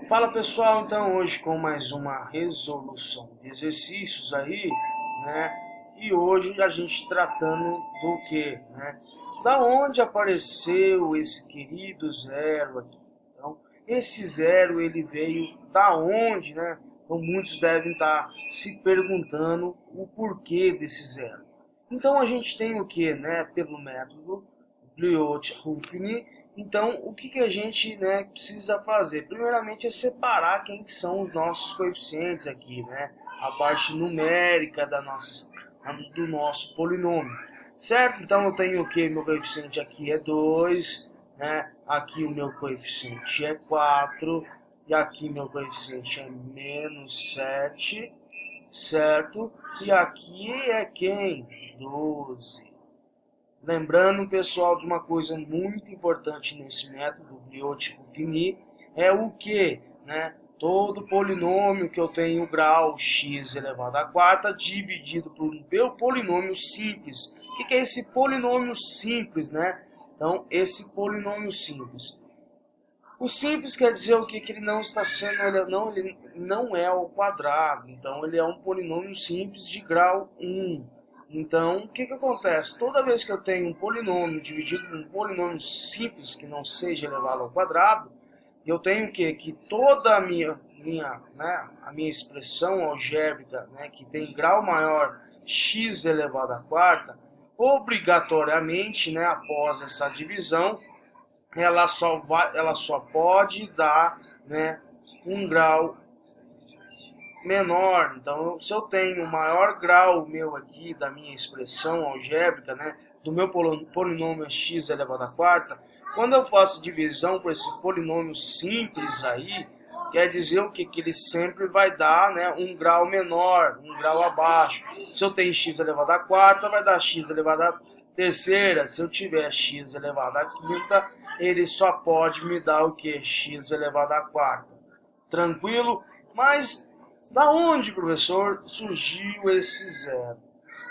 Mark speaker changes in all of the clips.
Speaker 1: Fala pessoal, então hoje com mais uma resolução de exercícios aí, né? E hoje a gente tratando do que, né? Da onde apareceu esse querido zero aqui. Então, esse zero ele veio da onde, né? Então muitos devem estar se perguntando o porquê desse zero. Então a gente tem o que, né? Pelo método Biot-Ruffini. Então, o que a gente, né, precisa fazer? Primeiramente é separar quem que são os nossos coeficientes aqui, né? A parte numérica do nosso polinômio, certo? Então eu tenho o que? Meu coeficiente aqui é 2, né? Aqui o meu coeficiente é 4, e aqui meu coeficiente é menos 7, certo? E aqui é quem? 12. Lembrando, pessoal, de uma coisa muito importante nesse método Biot-Ruffini é o que, né? Todo polinômio que eu tenho grau x elevado à quarta dividido por um polinômio simples. O que é esse polinômio simples, né? Então, esse polinômio simples. O simples quer dizer o que? Que ele não está sendo, ele não é ao quadrado. Então, ele é um polinômio simples de grau 1. Então, o que acontece? Toda vez que eu tenho um polinômio dividido por um polinômio simples que não seja elevado ao quadrado, eu tenho que toda a minha expressão algébrica, né, que tem grau maior x elevado à quarta, obrigatoriamente, né, após essa divisão, ela só pode dar, né, um grau menor. Então, se eu tenho o maior grau meu aqui da minha expressão algébrica, né, do meu polinômio x elevado à quarta, quando eu faço divisão por esse polinômio simples aí, quer dizer o que? Que ele sempre vai dar, né, um grau menor, um grau abaixo. Se eu tenho x elevado à quarta, vai dar x elevado à terceira. Se eu tiver x elevado à quinta, ele só pode me dar o que? X elevado à quarta. Tranquilo? Mas da onde, professor, surgiu esse zero?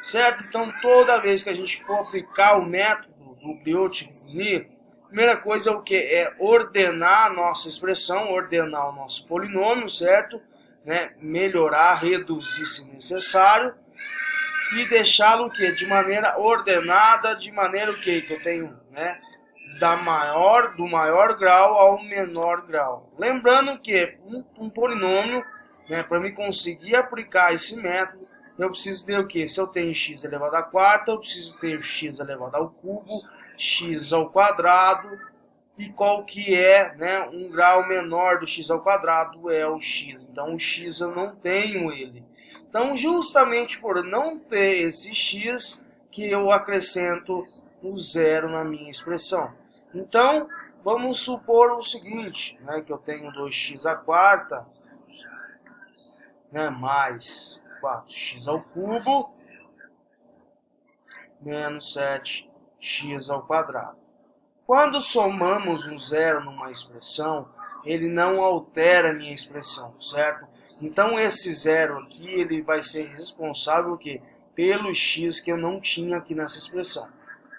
Speaker 1: Certo? Então, toda vez que a gente for aplicar o método do Biot-Ruffini, a primeira coisa é o que? É ordenar a nossa expressão, ordenar o nosso polinômio, certo? Né? Melhorar, reduzir se necessário, e deixá-lo que de maneira ordenada, de maneira o que eu tenho, né, do maior grau ao menor grau. Lembrando que um polinômio, né, para mim conseguir aplicar esse método, eu preciso ter o que? Se eu tenho x elevado à quarta, eu preciso ter x elevado ao cubo, x ao quadrado, e qual que é, né, um grau menor do x ao quadrado é o x. Então o x eu não tenho ele. Então justamente por não ter esse x que eu acrescento o zero na minha expressão. Então vamos supor o seguinte, né, que eu tenho 2x à quarta, né, mais 4x ao cubo menos 7x ao quadrado. Quando somamos um zero numa expressão, ele não altera a minha expressão, certo? Então esse zero aqui, ele vai ser responsável que pelo x que eu não tinha aqui nessa expressão.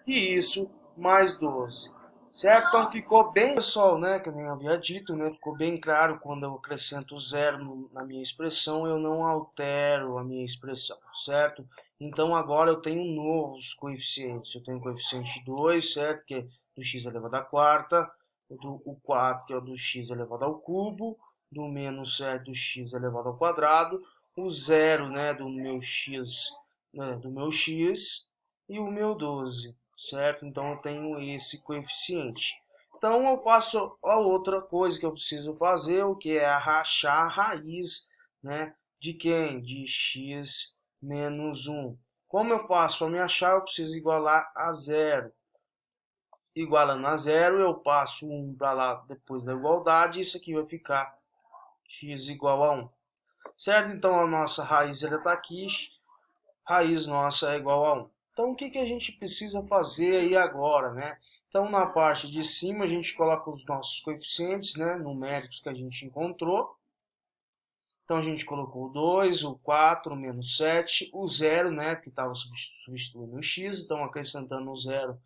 Speaker 1: E isso mais 12. Certo? Então ficou bem, pessoal, né, que eu nem havia dito, né, ficou bem claro quando eu acrescento zero na minha expressão, eu não altero a minha expressão, certo? Então agora eu tenho novos coeficientes. Eu tenho o coeficiente 2, certo? Que é do x elevado à quarta, o 4, que é o do x elevado ao cubo, do menos 7 do x elevado ao quadrado, o 0, né, do meu x, né, e o meu 12, certo? Então eu tenho esse coeficiente. Então eu faço a outra coisa que eu preciso fazer, o que é achar a raiz, né, de quem? De x menos 1. Como eu faço para me achar? Eu preciso igualar a zero. Igualando a zero, eu passo 1 para lá depois da igualdade, e isso aqui vai ficar x igual a 1. Certo? Então a nossa raiz está aqui, raiz nossa é igual a 1. Então o que a gente precisa fazer aí agora, né? Então na parte de cima a gente coloca os nossos coeficientes, né, numéricos que a gente encontrou. Então a gente colocou o 2, o 4, o menos 7, o 0, né, que estava substituindo o x, então acrescentando o 0,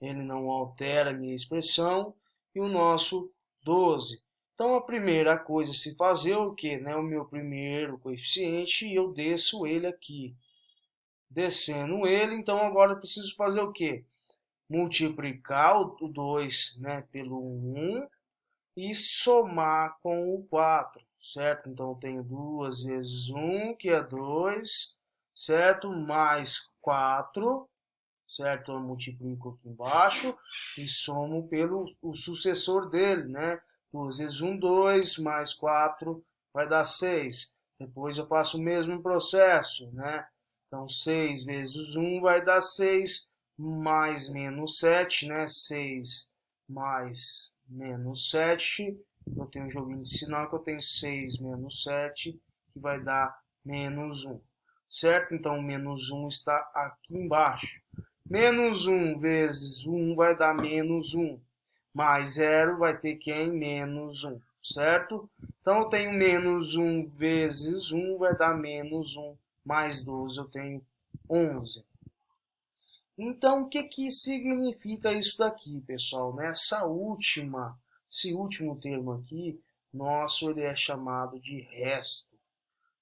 Speaker 1: ele não altera a minha expressão, e o nosso 12. Então a primeira coisa a se fazer é o que, né? O meu primeiro coeficiente e eu desço ele aqui. Descendo ele, então agora eu preciso fazer o que? Multiplicar o 2, né, pelo 1 e somar com o 4, certo? Então eu tenho 2 vezes 1, que é 2, certo? Mais 4, certo? Eu multiplico aqui embaixo e somo pelo o sucessor dele, né? 2 vezes 1, 2, mais 4 vai dar 6. Depois eu faço o mesmo processo, né? Então 6 vezes 1 vai dar 6, mais menos 7, né? 6 mais menos 7. Eu tenho um joguinho de sinal que eu tenho 6 menos 7, que vai dar menos 1. Certo? Então, menos 1 está aqui embaixo. Menos 1 vezes 1 vai dar menos 1. Mais 0 vai ter quem? Menos 1. Certo? Então, eu tenho menos 1 vezes 1 vai dar menos 1. Mais 12 eu tenho 11. Então, o que, que significa isso daqui, pessoal? Esse último termo aqui, nosso, ele é chamado de resto.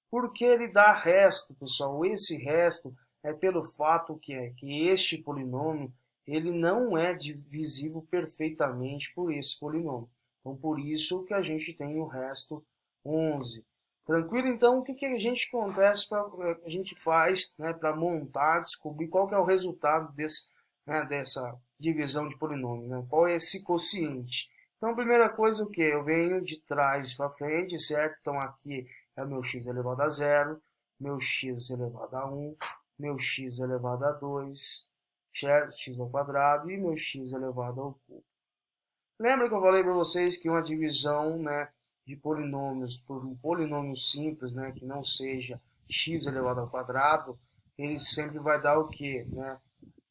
Speaker 1: Por que ele dá resto, pessoal? Esse resto é pelo fato que este polinômio ele não é divisível perfeitamente por esse polinômio. Então, por isso que a gente tem o resto 11. Tranquilo? Então, o que, que a gente a gente faz, né, para montar, descobrir qual que é o resultado dessa divisão de polinômio, né? Qual é esse quociente? Então, a primeira coisa o que? Eu venho de trás para frente, certo? Então, aqui é o meu x elevado a 0, meu x elevado a 1, meu x elevado a 2, x ao quadrado e meu x elevado ao cubo. Lembra que eu falei para vocês que uma divisão, né, de polinômios por um polinômio simples, né, que não seja x elevado ao quadrado, ele sempre vai dar o quê? Né?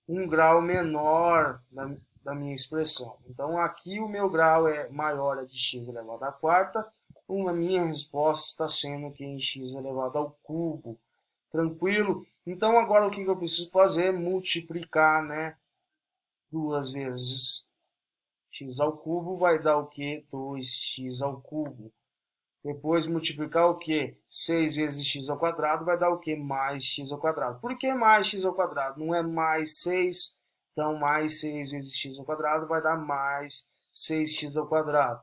Speaker 1: Um grau menor da minha expressão. Então, aqui o meu grau é maior é de x elevado à quarta, a minha resposta está sendo que em x elevado ao cubo. Tranquilo? Então, agora o que eu preciso fazer? Multiplicar, né? 2 vezes x ao cubo vai dar o quê? 2x ao cubo. Depois multiplicar o quê? 6 vezes x ao quadrado vai dar o quê? Mais x ao quadrado. Por que mais x ao quadrado? Não é mais 6? Então, mais 6 vezes x ao quadrado vai dar mais 6x ao quadrado.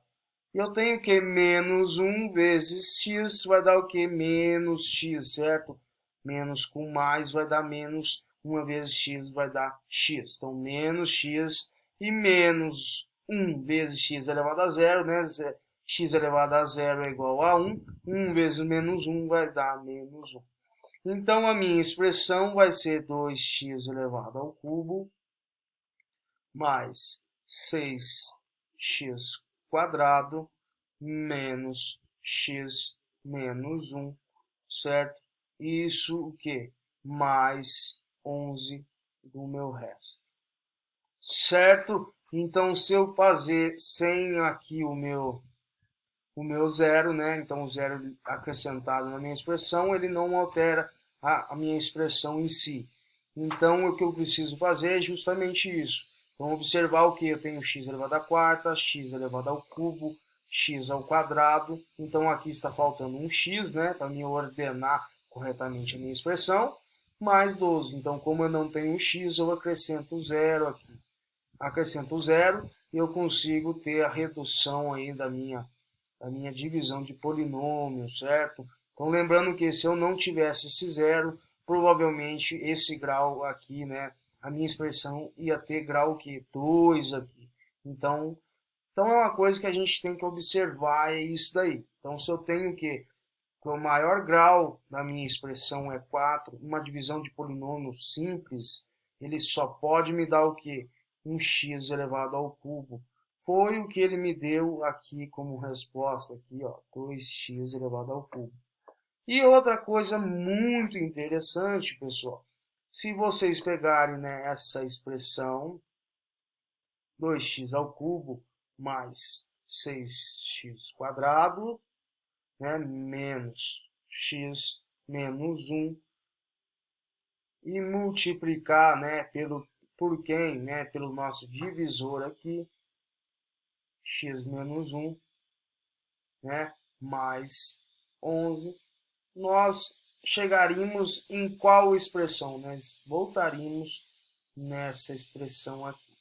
Speaker 1: E eu tenho o quê? Menos 1 vezes x vai dar o quê? Menos x, certo? Menos com mais vai dar menos 1 vezes x vai dar x. Então, menos x e menos 1 vezes x elevado a 0, né? X elevado a 0 é igual a 1. 1 vezes menos 1 vai dar menos 1. Então, a minha expressão vai ser 2x elevado ao cubo mais 6x quadrado menos x menos 1, certo? Isso o que? Mais 11 do meu resto. Certo? Então, se eu fazer sem aqui o meu zero, né? Então, o zero acrescentado na minha expressão, ele não altera a minha expressão em si. Então, o que eu preciso fazer é justamente isso. Vamos observar o que? Eu tenho x elevado à quarta, x elevado ao cubo, x ao quadrado. Então, aqui está faltando um x, né? Para me ordenar corretamente a minha expressão. Mais 12. Então, como eu não tenho x, eu acrescento zero aqui. Acrescento zero e eu consigo ter a redução aí da minha divisão de polinômios, certo? Então, lembrando que se eu não tivesse esse zero, provavelmente esse grau aqui, né, a minha expressão ia ter grau que 2 aqui. Então é uma coisa que a gente tem que observar, é isso daí. Então, se eu tenho que o maior grau da minha expressão é 4, uma divisão de polinômio simples, ele só pode me dar o quê? Um x elevado ao cubo. Foi o que ele me deu aqui como resposta, aqui, ó, 2x elevado ao cubo. E outra coisa muito interessante, pessoal, se vocês pegarem, né, essa expressão 2x ao cubo mais 6x quadrado, né, menos x menos 1 e multiplicar, né, por quem? Né, pelo nosso divisor aqui, x menos 1 né, mais 11, nós chegaríamos em qual expressão? Nós voltaríamos nessa expressão aqui.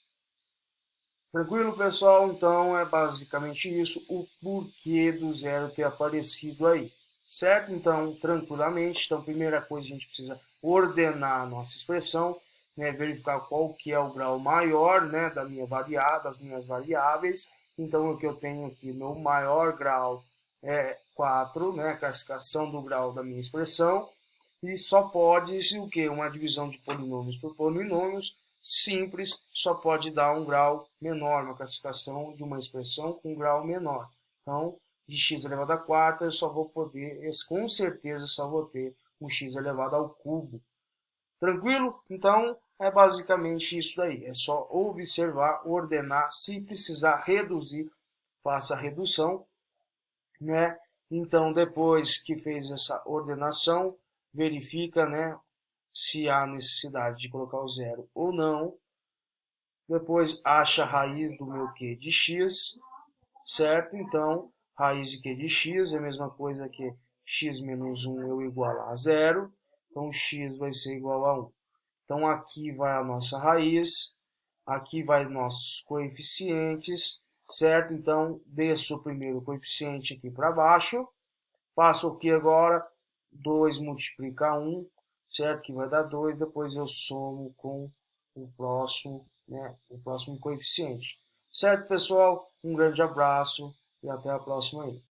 Speaker 1: Tranquilo, pessoal? Então é basicamente isso, o porquê do zero ter aparecido aí, certo? Então, tranquilamente, então, primeira coisa, a gente precisa ordenar a nossa expressão, né, verificar qual que é o grau maior, né, das minhas variáveis. Então, o que eu tenho aqui, meu maior grau é 4, né, a classificação do grau da minha expressão, e só pode ser o quê? Uma divisão de polinômios por polinômios simples, só pode dar um grau menor, uma classificação de uma expressão com um grau menor. Então, de x elevado a quarta, eu só vou poder, com certeza, só vou ter um x elevado ao cubo. Tranquilo? Então, é basicamente isso aí. É só observar, ordenar, se precisar reduzir, faça a redução, né? Então, depois que fez essa ordenação, verifica, né, se há necessidade de colocar o zero ou não. Depois acha a raiz do meu q de x, certo? Então, raiz de q de x é a mesma coisa que x menos 1 eu igualo a zero. Então, x vai ser igual a 1. Então, aqui vai a nossa raiz, aqui vai nossos coeficientes, certo? Então, desço o primeiro coeficiente aqui para baixo. Faço o que agora? 2 multiplica 1, certo? Que vai dar 2, depois eu somo com o próximo, né? O próximo coeficiente. Certo, pessoal? Um grande abraço e até a próxima aí.